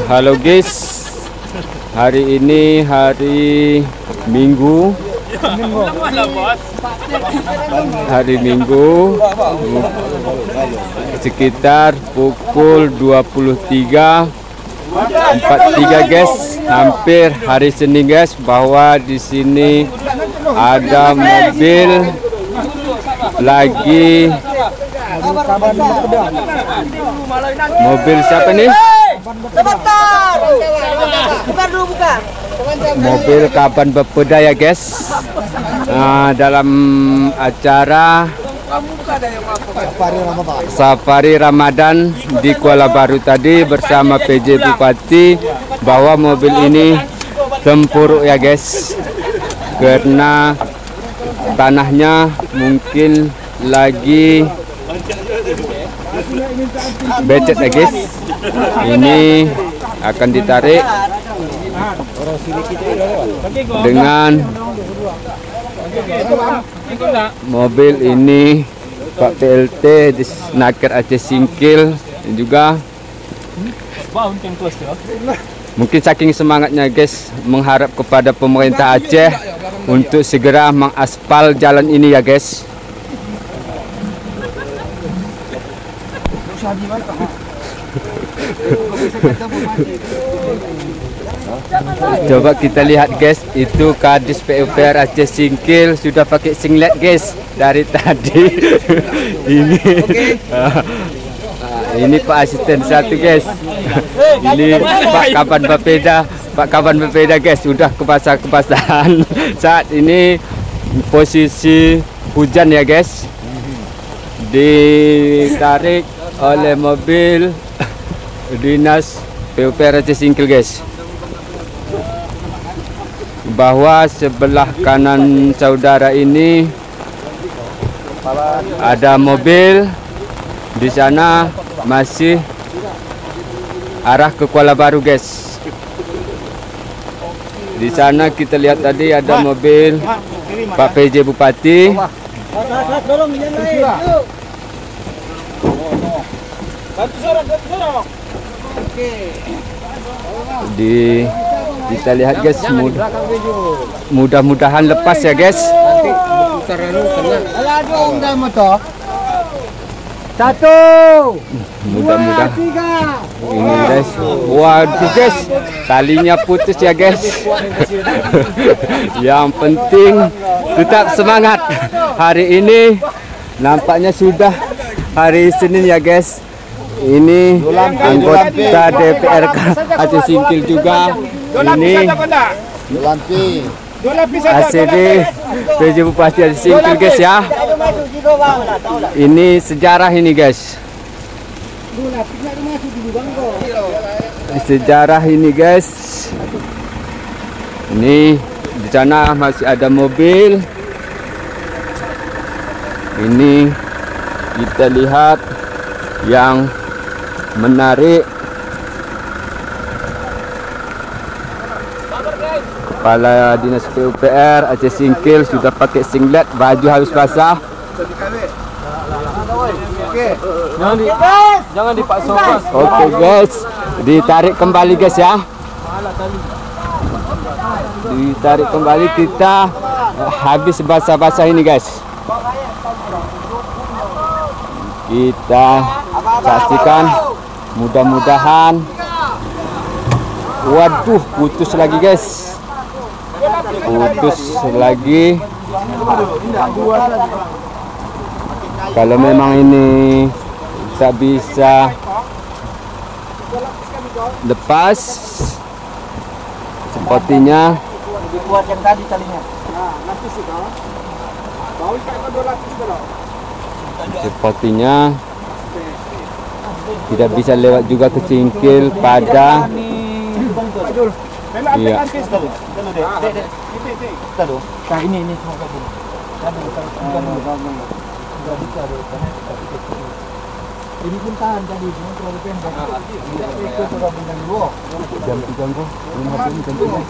Halo guys, hari ini hari Minggu. Hari Minggu sekitar pukul 23.43 guys, hampir hari Senin guys, bahwa di sini ada mobil lagi. Mobil siapa nih? Sebentar. Bukan dulu, bukan. Mobil Kaban Bepeda ya guys. Dalam acara Safari Ramadan di Kuala Baru tadi bersama PJ Bupati, bahwa mobil ini tempuruk ya guys, karena tanahnya mungkin lagi becek ya guys. Ini akan ditarik dengan mobil ini Pak PLT di Snaker Aceh Singkil juga. Mungkin saking semangatnya guys, mengharap kepada pemerintah Aceh untuk segera mengaspal jalan ini ya guys. Coba kita lihat guys, itu Kadis PUPR Aceh Singkil sudah pakai singlet guys dari tadi. Ini Pak Asisten satu guys. Ini Pak Kaban Bepeda guys, sudah kepasan. Saat ini posisi hujan ya guys, ditarik oleh mobil dinas PUPR Aceh Singkil guys. Bahwa sebelah kanan saudara ini ada mobil, di sana masih arah ke Kuala Baru guys. Di sana kita lihat tadi ada mobil Pak PJ Bupati. Kita lihat guys, mudah-mudahan lepas ya guys. Satu. Mudah-mudahan ini guys. Waduh guys, talinya putus ya guys. Yang penting tetap semangat. Hari ini nampaknya sudah hari Senin ya guys. Ini anggota DPRK Aceh Singkil juga. Ini ACD PJ Bupati Aceh Singkil guys ya. Ini sejarah ini guys. Sejarah ini guys. Ini di sana masih ada mobil. Ini kita lihat yang menarik. Kepala Dinas PUPR Aceh Singkil sudah pakai singlet, baju habis basah. Jangan dipaksa. Oke guys, ditarik kembali guys ya. Ditarik kembali, kita habis basah-basah ini guys. Kita saksikan, mudah-mudahan. Waduh, putus lagi guys, putus lagi. Kalau memang ini tak bisa lepas, sepertinya Dibuat yang tadi talinya. sepertinya tidak bisa lewat juga ke Singkil pada. Iya. Ini. Ini pun tahan tadi, cuma terlalu pendek. Tidak ikut orang bintang dua. Jam 3 kok. Belum habis jam 3.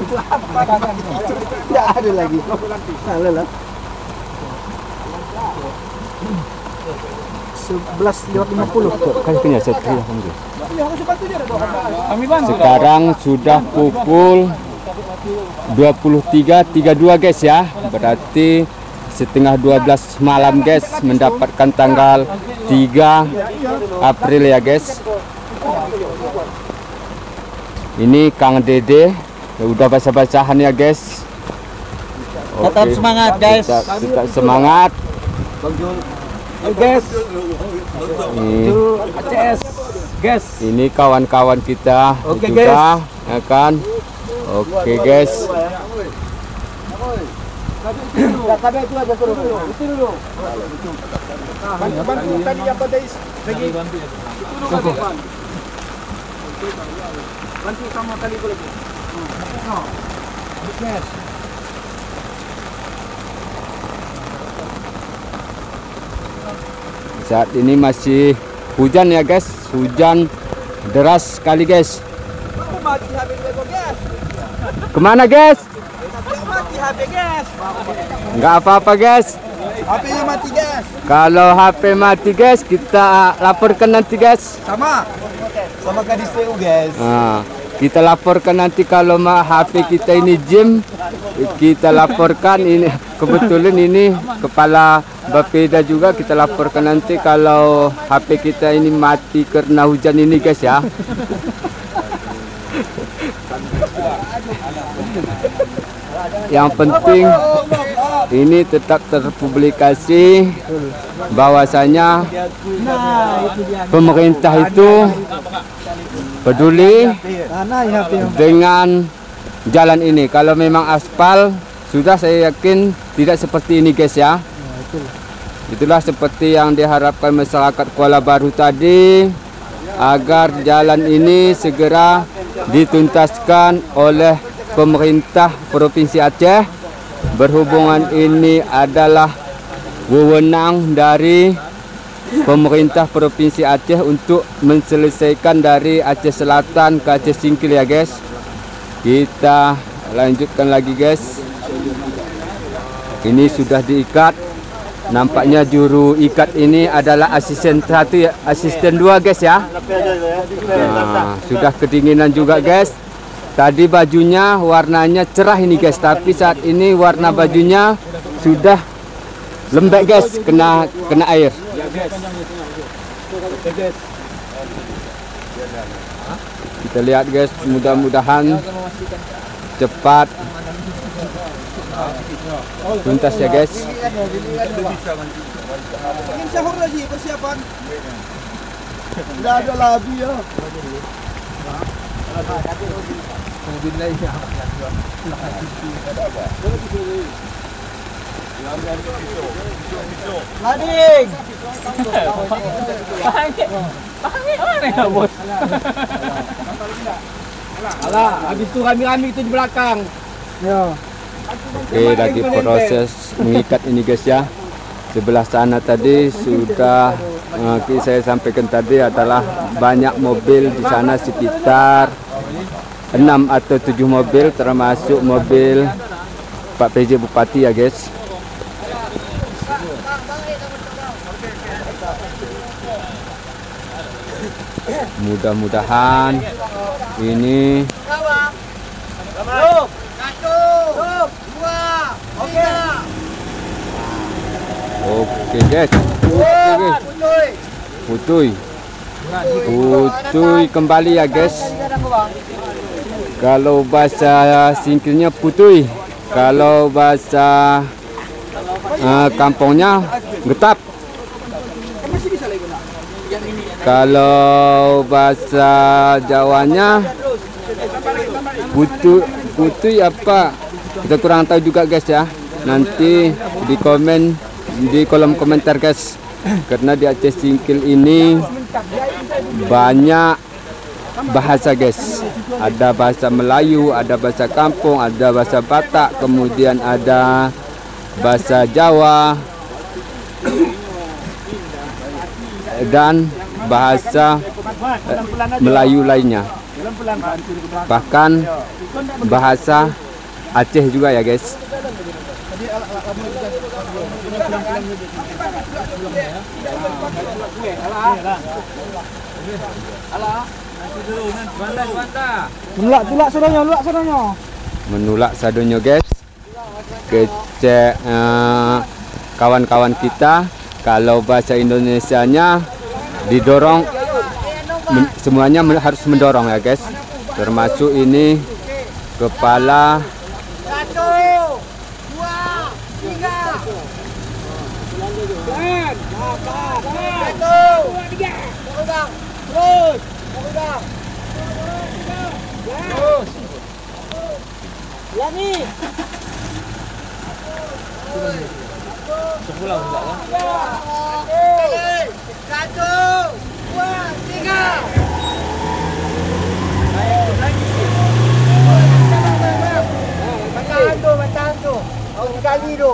Tidak ada lagi. Salah lah. 11.50. Kan punya setri ya, Kami bantu. sekarang sudah pukul 23.32 guys ya, berarti setengah 12 malam guys, mendapatkan tanggal 3 April ya guys. Ini Kang Dede udah basah-basahan ya guys. Tetap semangat guys. Tetap semangat Guys. ini, ACS. Guys. ini kawan-kawan kita Oke, juga ya kan. Oke guys, Tapi itu aja suruh. Itu dulu. Bantu tadi apa guys? Lagi bantu ya. Bantu sama kali boleh. Business. saat ini masih hujan ya guys, hujan deras sekali guys. Mati HP guys. Kemana guys? Mati HP guys. Nggak apa-apa guys. HP-nya mati guys. Kalau HP mati guys, kita laporkan nanti guys. Sama kadis PU guys. Nah, kita laporkan nanti kalau HP kita ini jam, kita laporkan ini. Kebetulan ini kepala Bapeda juga, kita laporkan nanti kalau HP kita ini mati karena hujan ini guys ya. Yang penting ini tetap terpublikasi bahwasanya pemerintah itu peduli dengan jalan ini. Kalau memang aspal sudah, saya yakin tidak seperti ini guys ya. Itulah seperti yang diharapkan masyarakat Kuala Baru tadi, agar jalan ini segera dituntaskan oleh pemerintah Provinsi Aceh. Berhubungan ini adalah wewenang dari pemerintah Provinsi Aceh untuk menyelesaikan dari Aceh Selatan ke Aceh Singkil ya guys. Kita lanjutkan lagi guys. Ini sudah diikat. Nampaknya juru ikat ini adalah asisten 1 ya, asisten 2 guys ya. Nah, sudah kedinginan juga guys. Tadi bajunya warnanya cerah ini guys, tapi saat ini warna bajunya sudah lembek guys, kena air. Kita lihat guys, mudah-mudahan cepat tuntas ya guys. Ingin sahur lagi persiapan. Tidak ada lagi ya. Lading. Pahami mana ya bos? Alah, habis itu rami-rami itu di belakang. Ya. Oke, lagi proses mengikat ini guys ya. Sebelah sana tadi sudah saya sampaikan tadi adalah banyak mobil di sana, sekitar 6 atau 7 mobil, termasuk mobil Pak PJ Bupati ya guys. Mudah-mudahan ini oke guys. Putuy kembali ya guys. Kalau bahasa singkilnya putuy, kalau bahasa kampungnya getap. Kalau bahasa Jawanya putuy apa? Kita kurang tahu juga guys ya. Nanti di kolom komentar guys. Karena di Aceh Singkil ini banyak bahasa guys. Ada bahasa Melayu, ada bahasa kampung, ada bahasa Batak, kemudian ada bahasa Jawa. dan bahasa Melayu lainnya. Bahkan bahasa Aceh juga ya guys. Menulak sadonyo. Menulak sadonyo guys. Kecek kawan-kawan kita, kalau bahasa Indonesianya didorong, semuanya harus mendorong ya guys, termasuk ini kepala. 1, 2, 3. Terus. Ya nih. Sepulang enggak lah. 1, 2, 3. Macam tu. Oh, sekali tu.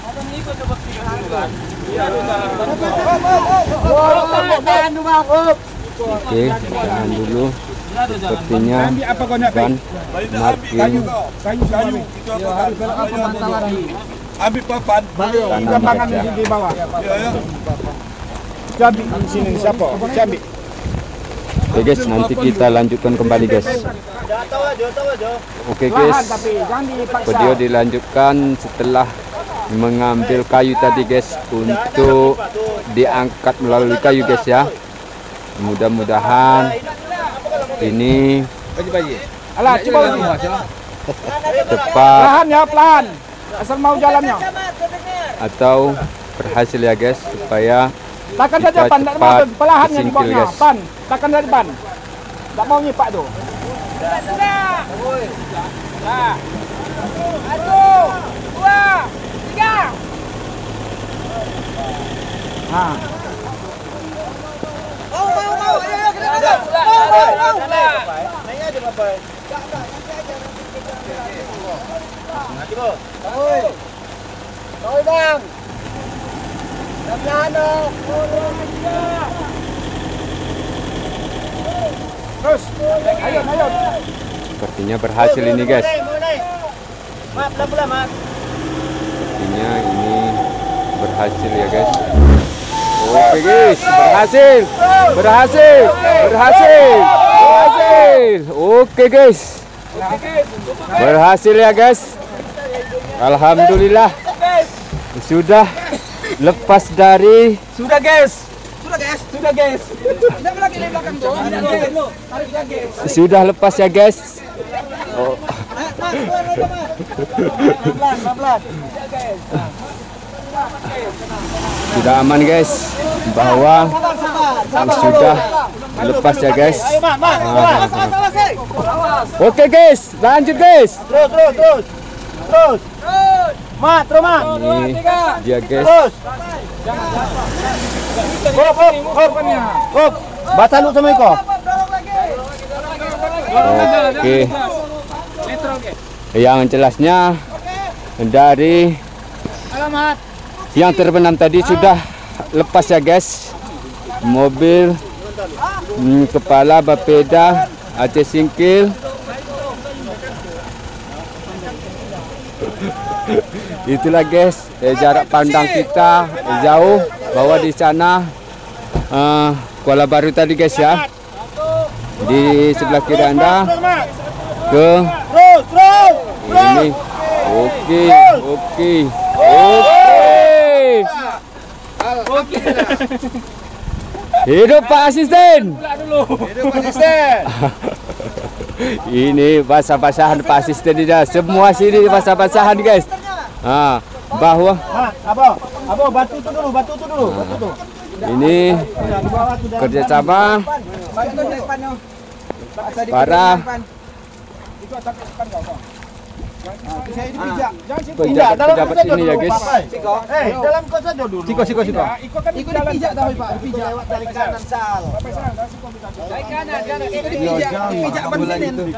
Ada ni kau coba tiga dulu kan. Iya, tahan dulu, Bang. Oke, tahan dulu. Sepertinya ban makin ambil papan. tanam ya. Di bawah. Cabi sini siapa? Cabi. Oke guys, nanti kita lanjutkan kembali guys. Oke guys, video dilanjutkan setelah mengambil kayu tadi guys, untuk diangkat melalui kayu guys ya. Mudah-mudahan ini cepat Pelan ya, pelan. Asal mau jalannya. atau berhasil ya guys, supaya Takan saja kita ban, tak mau cepat pelahannya di singkil, bawahnya. guys. Ban, takan dari ban. Tak mau nyipak tu. Nah. 1, 2, 3. Ha. Mau. Ayo, kena. Mau. Nanya aja apa? Nanti, Bos. Oi. Oi, Bang. Pelan-pelan. Terus. Ayo. sepertinya berhasil ini guys. Mat, pelan-pelan, Mat. Sepertinya ini berhasil ya guys. Oke guys, berhasil. Oke guys, berhasil ya guys. Alhamdulillah, sudah lepas dari. Sudah guys. Tidak lagi di belakang tu. Sudah lepas ya guys. Oh. Pelan-pelan. Sudah aman guys, bahwa sudah lepas ya guys. Oke guys, lanjut guys. Terus. Mat, terus, Mat. Ini dia guys. Terus. Hop. Baca lu sama Iko. Oke. Yang jelasnya dari yang terbenam tadi sudah lepas ya guys. Mobil kepala Bapeda Aceh Singkil. Itulah guys, jarak pandang kita jauh, bahwa di sana Kuala Baru tadi guys ya. Di sebelah kiri Anda ke Terus. ini. Oke. Hidup Pak Asisten. Ini basah-basahan Pak Asisten dia. Semua sini basah-basahan guys. Bahwa Abo, batu tu dulu. ini kerjasama para pejabat ini ya guys. Dalam kau saja dulu. Siko. Ikut dipijak tahu Pak. Dipijak lewat dari kanan sal. Dari kanan. Dipijak ban sini.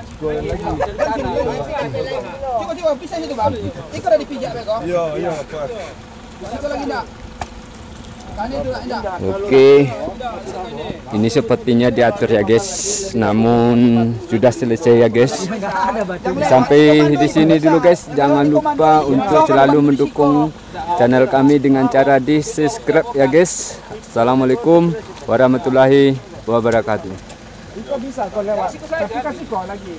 Coba pisah situ Bang. Ikut dah dipijak bego. Iya. Ikut lagi nak. Oke. Ini sepertinya diatur ya guys. Namun sudah selesai ya guys. Sampai di sini dulu guys. Jangan lupa untuk selalu mendukung channel kami dengan cara di subscribe ya guys. Assalamualaikum warahmatullahi wabarakatuh. Itu bisa kau lewat. Tapi kasih kau lagi.